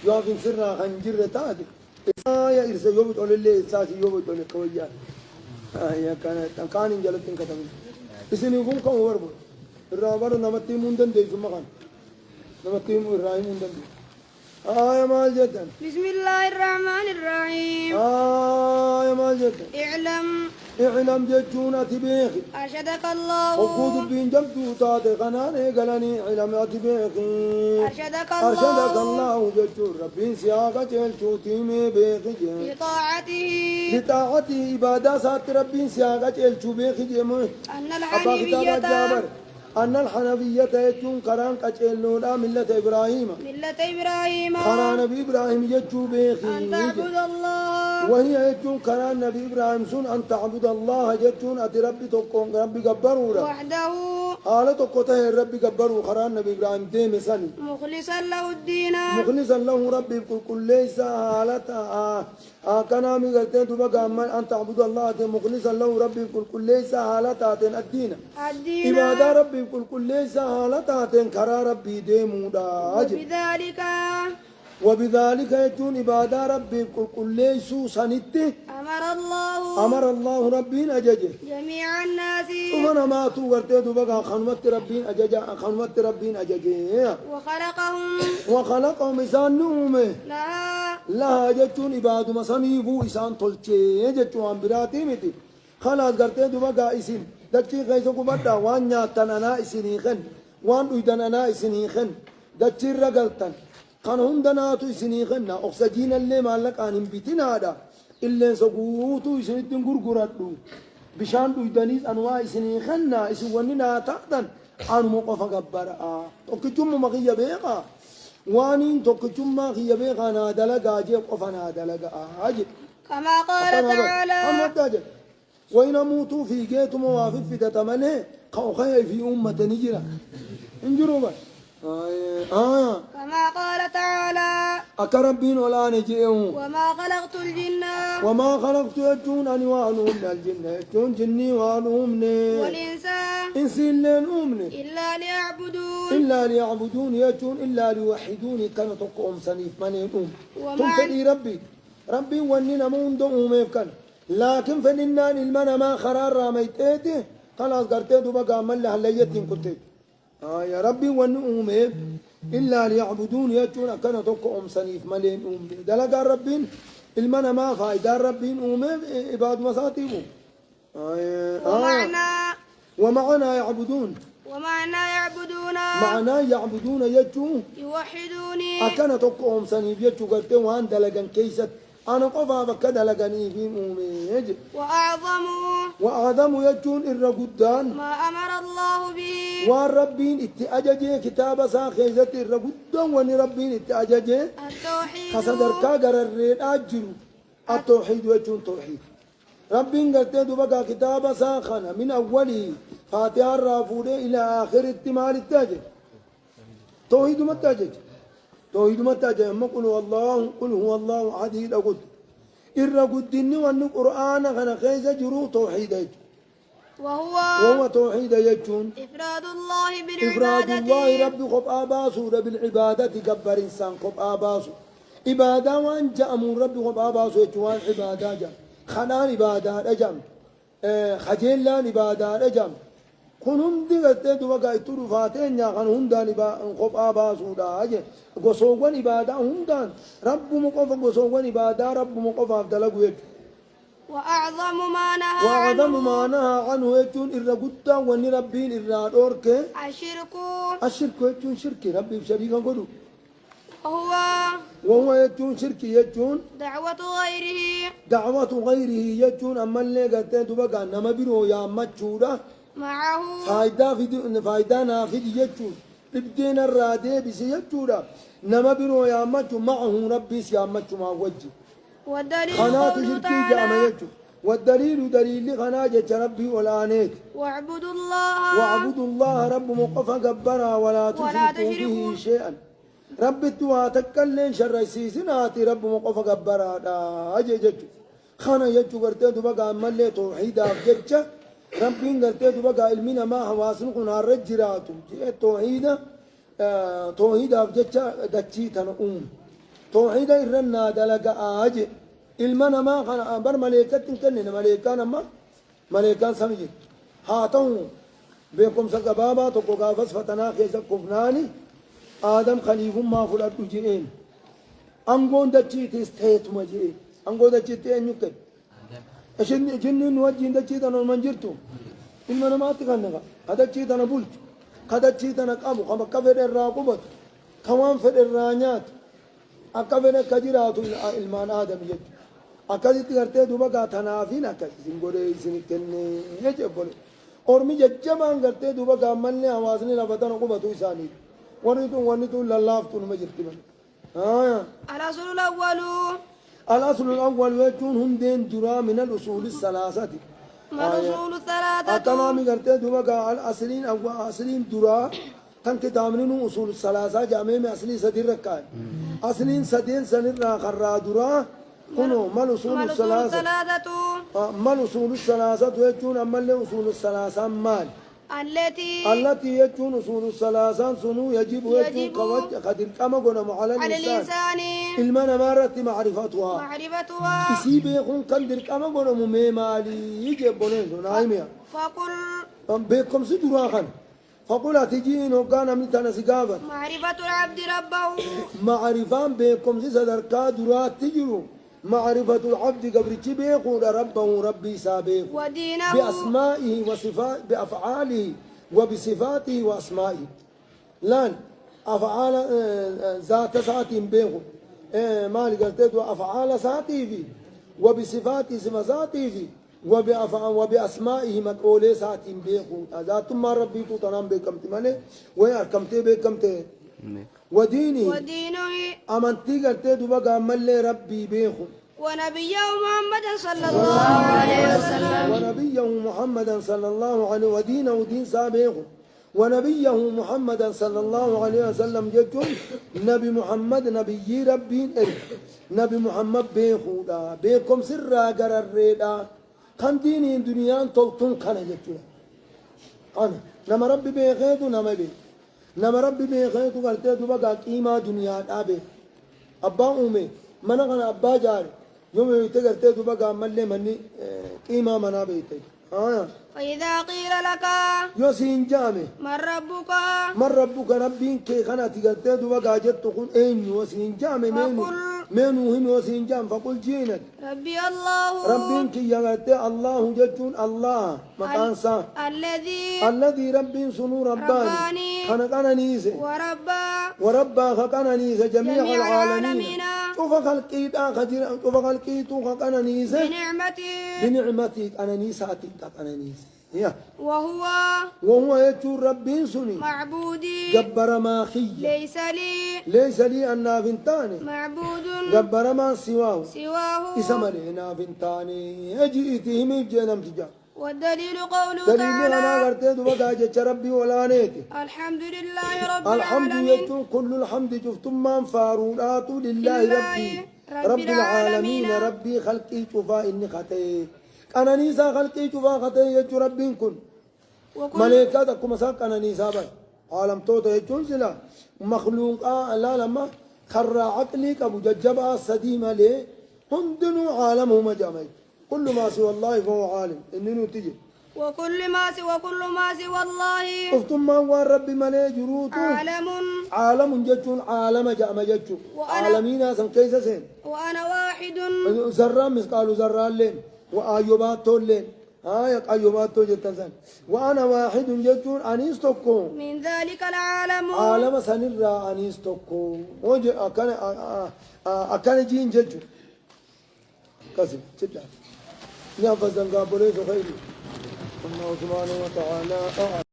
لكن سرنا خنجر تادي يا إرسل يوم تقول لي إساسي يوم تقول لي كويا يا كان جلتين كتامي إسني يقوم كم وربو الرابر نمتي مندن ده ثم كان نمتي الرأي مندن ده يا مال جدا بسم الله الرحمن الرحيم يا مال جدا اعلم جتون أتبيخي أرشدك الله وقود بين جبدو تاتي قناني قلني علم أتبيخي أرشدك الله جتون ربين سياقة جلتو تيمي بيخي لطاعته إبادة سات ربين سياقة جلتو بيخي جمع أن الحنفية يجون قران قجلونا ملة إبراهيم قران نبي إبراهيم يجون بيخي أن تعبد الله وهي يجون قران نبي إبراهيم سن أن تعبد الله يجون أتي ربي تقون ربي قبرورا وحده آلة تقوته ربي قبرو قران نبي إبراهيم ديم سني مخلصا له الدين ربي كل ليس حالتها كنا من قلتين تبقى أن تعبد الله مخلصا له ربي كل ليس حالتها الدين إبادة ربي كل ليس حالتها كرا ربي ديمودا وبذلك يجون إبادة ربي كل ليس سنته أمر الله ربي أججه جميع الناس ومن ما توقرته تبقى خنوت ربي أججه وخلقهم إسان نومه لها جتون إباد مسانيفو إسان تلچه جتون براتي متي خلاص قرته تبقى إسين دكي خيسو كبدا وان نياتن أنا إسنيخن وان ويدن أنا إسنيخن دكي رقلتن كان هندناتو إسنيخن أكسجين اللي مالك آنهم بيتين هذا إلا سقوطو إسنيتن غرغراتو بشان ويدنيس أنواع إسنيخن إسوانينا تاقدن آنو موقف قبرا توكجم مغيّ بيقا وانين توكجم مغيّ بيقا نادلقا جيب قفا نادلقا أجل كما قال تعالى وإن موتوا في جيت موافق في تتمنى خوخي في أمة نجرة انجروا بس كما قال تعالى أكربين ولا نجيهم وما خلقت الجن وما خلقت يجون أن وانهم الجن يجون جني وانهم والإنس إنسين أمني إلا ليعبدون يجون إلا ليوحدوني كانوا تقوم سنيف منين تنفدي ربي وننا مون دعوم يفكن لكن فننان المنا ما خرار راميتيتي خلاص قرتيتو بقى عمل لها الليتين كنتي يا ربي ونؤوم إلا ليعبدون يجون كان تقوم سنيف ملين أوم دلقا ربين المنا ما فايدة ربين أوم عباد مساتيبو ومعنا يعبدون معنا يعبدون يجو يوحدوني أكان تقوم سنيف يجو قرتي وان دلقا كيست أنا قفا بكذا لقني في أمي وأعظم يجون الرقدان ما أمر الله به والربين اتأججي كتاب ساخيزة الرقدان ونربين اتأججي التوحيد خسدر كاغر الرين أجر التوحيد يجون توحيد ربين قلت بقى كتاب ساخنا من أوله فاتحة الرافودة إلى آخر التمال التاجج توحيد ما التاجج توحيد متى جمع قل هو الله عديد أقول الرقد إني وأن القرآن خنا خيز جرو توحيد وهو توحيد يجون إفراد الله إفراد الله رب خب آباسو بالعبادة كبر إنسان خب آباسو إبادة وأن جأمون رب خب آباسو يجوان عبادة جم خنان عبادة أجم خجلان عبادة أجم kun hundi gartee duba gaaytuu dhufaateenya kan hundaan kophaa baasuudha je gosoowwan ibaadaa hundaan rabbuma qofa gosoowwan ibaadaa rabbuma qofaaf dalagu jechuudha. وأعظم ما نهى عنه يجون الرقدة وان ربين الرادورك الشرك يجون شرك ربي بشريك قدو وهو يجون شرك يجون دعوة غيره يجون أما اللي قلتين تبقى نما بيرو يا مجهودة معه فايدة نافذ يجون بدين الرادي بس يجودا نما بيرو يا مجو معه ربي يا مجو ما وجه والدليل والدليل دليل خناجة ربي والآنيت واعبدوا الله رب مقفى قبرا ولا تشركوا به شيئا ربي تواتكلن شر سيسناتي رب مقفى قبرا أجي جتو خانا يجو قرتين بقى ملي توحيدا جتشا ربي قرتين بقى علمنا ما حواسنقنا الرجراتو توحيدا توحيدا جتشا دتشي تنقوم توحيد إرنا دلق آج المنا ما خنا بر ملائكة كنن ملائكة نما ملائكة سمجي هاتون بكم سكبابا تقوى فسفتنا خيس كفناني آدم خليف ما فلات جئين أنقون دچي تستهت مجئ أنقون دچي تأنيك أشين جنين وجين دچي تنا منجرتو المنا ما تكنّا هذا دچي تنا بولت هذا دچي تنا كابو كم كفر الراقبت كمان فر الرانيات أكفر كجرات المان آدم يد أكذي تكرته دوبا كاتنا فين أكذي زنگوري زنكنّي يجبولي और मैं जज्जमान करते दुबा गामल ने आवाज़ ने लबता नको बतू सानी वनी तो लल्लाफ तू न जितती बन हाँ الأصل الأول يكون هم دين جرا من الأصول الثلاثة الأصول الثلاثة أتنامي करते दुबा का الأصلين أو أصلين جرا كان كتامنين أصول الثلاثة جامع में असली सदीर रखा है असलीन सदीन सनीर राखरा दुरा كنو ما الأصول الثلاثة ما الأصول الثلاثة يكون أما الأصول الثلاثة مال التي يكون أصول الثلاثة سنو يجب يكون قدر كما قلنا على الإنسان المنا مرة معرفتها يسيب يكون قدر كما قلنا ممالي يجب بنيزو نايميا فقل بكم سدراخا فقل أتجين وكان من تنسقابا معرفة العبد ربه معرفان بكم سدركا درات تجرو معرفة العبد قبل يقول ربه ربي سابق ودينه بأسمائه وصفات بأفعاله وبصفاته وأسمائه لان أفعال ذات ساعتهم بيقول ما قلت أفعال ساعته فيه وبصفاته صفاته فيه وبأسمائه مقولة ساعتهم بيقول ذات ما ربي تنام بكم تمنه ويركمته بكم ودينه أمنتي قلت دوبا قامل ربي بيخو ونبيه محمد صلى الله عليه وسلم ونبيه محمد صلى الله عليه ودينه دين سابقه ونبيه محمد صلى الله عليه وسلم جكم نبي محمد نبي ربي نبي محمد بيخو دا بيكم سر قرر دا كان ديني دنيا تلتون كان جكم أنا نما ربي بيخيدو نما بي نما ربي بيخيط قلتي دوبا قيمة دنيا أبي أبا أمي من أنا أبا جاري يوم يتقلتي دوبا ملي مني قيمة منا بيتي فإذا قيل لك يوسين جامي من ربك ربين كي خناتي قلتي دوبا جت تقول أين يوسين جامي منو هم يوسين جام فقل جينك ربي الله ربين كي يقلتي الله جتون الله مكانسا الذي ربين سنو رباني خنا نيسي وربا خنا نيسي جميع العالمين شوف خلقي تو خنا نيسي بنعمتك أنا نيساتي أنا نيسي وهو يجور ربين سني معبودي جبر ما خي ليس لي أن نافنتاني معبود جبر ما سواه اسم لي نافنتاني أجئتهم بجنم تجا والدليل قوله تعالى أنا قرت دوبا ربي ولا نيتي الحمد لله رب الحمد العالمين لله كل الحمد شفتم من فارولات لله رب العالمين ربي خلقي شوفا إني خطي أنا نيسا خلقي شوفا خطي يجو ربي كن ملائكة كما ساق أنا نيسا بي عالم توتا يجون سلا مخلوق لا لما خرى عقلي كابو ججبا سديما لي هندنو عالمهم جامعي كل ما سوى الله فهو عالم إنه تجي وكل ما سوى الله افتم ما هو ربي ملي جروت عالم جتون عالم جام جتون عالمين سن كيس سين وأنا واحد ذرة مسقال ذرة لين وآيوبات لين آيوبات جتن وأنا واحد جتون أنيستوكو من ذلك العالم عالم سنرى أنيستوكو وجه أكان جين جتون كسب جدا نفذ قابلته خيري الله سبحانه وتعالى